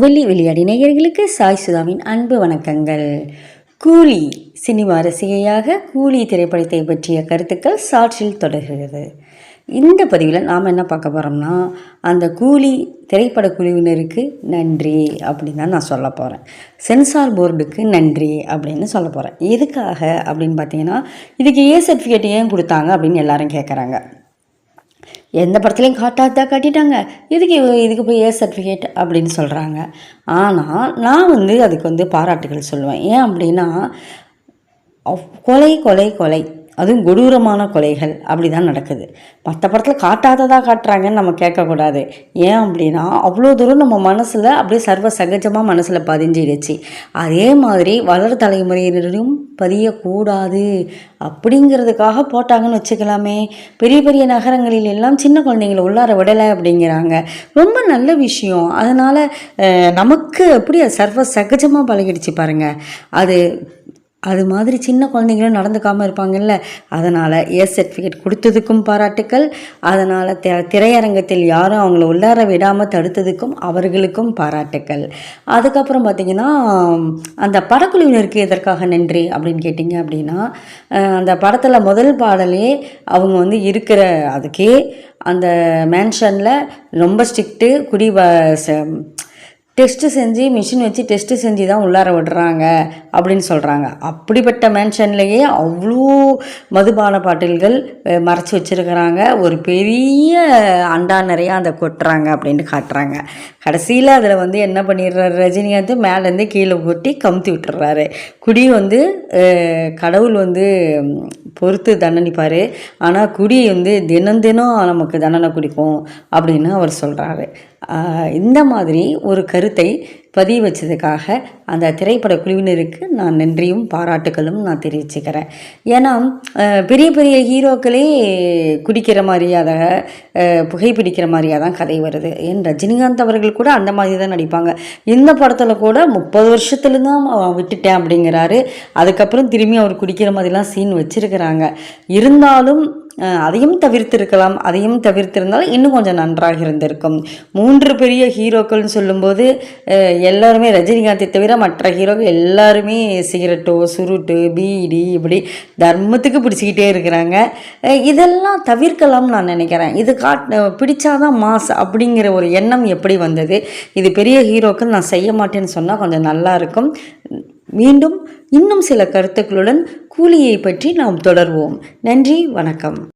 வெள்ளி விளையாடி நேயர்களுக்கு சாய் சுதாவின் அன்பு வணக்கங்கள். கூலி சினிமா ரசிகையாக கூலி திரைப்படத்தை பற்றிய கருத்துக்கள் சாற்றில் தொடர்கிறது. இந்த பதிவில் நாம் என்ன பார்க்க போகிறோம்னா, அந்த கூலி திரைப்பட குழுவினருக்கு நன்றி அப்படின்னு தான் நான் சொல்ல போகிறேன். சென்சார் போர்டுக்கு நன்றி அப்படின்னு சொல்ல போகிறேன். எதுக்காக அப்படின்னு பார்த்தீங்கன்னா, இதுக்கு சர்டிஃபிகேட் ஏன் கொடுத்தாங்க அப்படின்னு எல்லாரும் கேட்குறாங்க. எந்த படத்துலையும் காட்டாதான் காட்டிட்டாங்க, இதுக்கு போய் சர்டிஃபிகேட் அப்படின்னு சொல்கிறாங்க. ஆனால் நான் அதுக்கு பாராட்டுகள் சொல்லுவேன். ஏன் அப்படின்னா, கொலை கொலை கொலை அதுவும் கொடூரமான கொலைகள் அப்படி தான் நடக்குது. மற்ற படத்தில் காட்டாததாக காட்டுறாங்கன்னு நம்ம கேட்கக்கூடாது. ஏன் அப்படின்னா, அவ்வளோ தூரம் நம்ம மனசில் அப்படியே சர்வ சகஜமாக மனசில் பதிஞ்சிடுச்சு. அதே மாதிரி வளர் தலைமுறையினரும் பதியக்கூடாது அப்படிங்கிறதுக்காக போட்டாங்கன்னு வச்சுக்கலாமே. பெரிய பெரிய நகரங்களில் எல்லாம் சின்ன குழந்தைங்களை உள்ளார விடலை அப்படிங்கிறாங்க. ரொம்ப நல்ல விஷயம். அதனால் நமக்கு எப்படி சர்வ சகஜமாக பழகிடுச்சு பாருங்கள். அது மாதிரி சின்ன குழந்தைங்களும் நடந்துக்காமல் இருப்பாங்கல்ல. அதனால் சர்டிஃபிகேட் கொடுத்ததுக்கும் பாராட்டுக்கள். அதனால் திரையரங்கத்தில் யாரும் அவங்கள உள்ளார விடாமல் தடுத்ததுக்கும் அவர்களுக்கும் பாராட்டுக்கள். அதுக்கப்புறம் பார்த்திங்கன்னா, அந்த படக்குழுவினருக்கு எதற்காக நன்றி அப்படின்னு கேட்டிங்க அப்படின்னா, அந்த படத்தில் முதல் பாடலே அவங்க இருக்கிற அதுக்கே அந்த மேன்ஷனில் ரொம்ப ஸ்ட்ரிக்ட்டு டெஸ்ட்டு செஞ்சு மிஷின் வச்சு டெஸ்ட்டு செஞ்சு தான் உள்ளார விடுறாங்க அப்படின்னு சொல்கிறாங்க. அப்படிப்பட்ட மேன்ஷன்லேயே அவ்வளோ மதுபான பாட்டில்கள் மறைச்சி வச்சுருக்கிறாங்க. ஒரு பெரிய அண்டா நிறையா அதை கொட்டுறாங்க அப்படின்னு காட்டுறாங்க. கடைசியில் அதில் என்ன பண்ணிடுறாரு ரஜினிகாந்த், மேலேருந்து கீழே கொட்டி கமுத்தி விட்டுறாரு. குடி கடவுள் பொறுத்து தண்டனிப்பார், ஆனால் குடி தினம் தினம் நமக்கு தண்டனை குடிக்கும் அப்படின்னு அவர் சொல்கிறாரு. இந்த மாதிரி ஒரு கருத்தை பதிவு வச்சதுக்காக அந்த திரைப்பட குழுவினருக்கு நான் நன்றியும் பாராட்டுகளும் நான் தெரிவிச்சுக்கிறேன். ஏன்னா பெரிய பெரிய ஹீரோக்களே குடிக்கிற மாதிரியாக புகைப்பிடிக்கிற மாதிரியாக தான் கதை வருது. ஏன் ரஜினிகாந்த் அவர்கள் கூட அந்த மாதிரி தான் நடிப்பாங்க. இந்த படத்தில் கூட 30 வருஷத்துல தான் விட்டுட்டேன் அப்படிங்கிறாரு. அதுக்கப்புறம் திரும்பி அவர் குடிக்கிற மாதிரிலாம் சீன் வச்சுருக்கிறாங்க. இருந்தாலும் அதையும் தவிர்த்திருந்தாலும் இன்னும் கொஞ்சம் நன்றாக இருந்திருக்கும். 3 பெரிய ஹீரோக்கள்னு சொல்லும்போது எல்லாருமே ரஜினிகாந்தை தவிர மற்ற ஹீரோக்கள் எல்லாருமே சிகரெட்டோ சுருட்டு பீடி இப்படி தர்மத்துக்கு பிடிச்சிக்கிட்டே இருக்கிறாங்க. இதெல்லாம் தவிர்க்கலாம்னு நான் நினைக்கிறேன். இது பிடிச்சாதான் மாஸ் அப்படிங்கிற ஒரு எண்ணம் எப்படி வந்தது? இது பெரிய ஹீரோக்கள் நான் செய்ய மாட்டேன்னு சொன்னால் கொஞ்சம் நல்லா இருக்கும். மீண்டும் இன்னும் சில கருத்துக்களுடன் கூலியை பற்றி நாம் தொடர்வோம். நன்றி, வணக்கம்.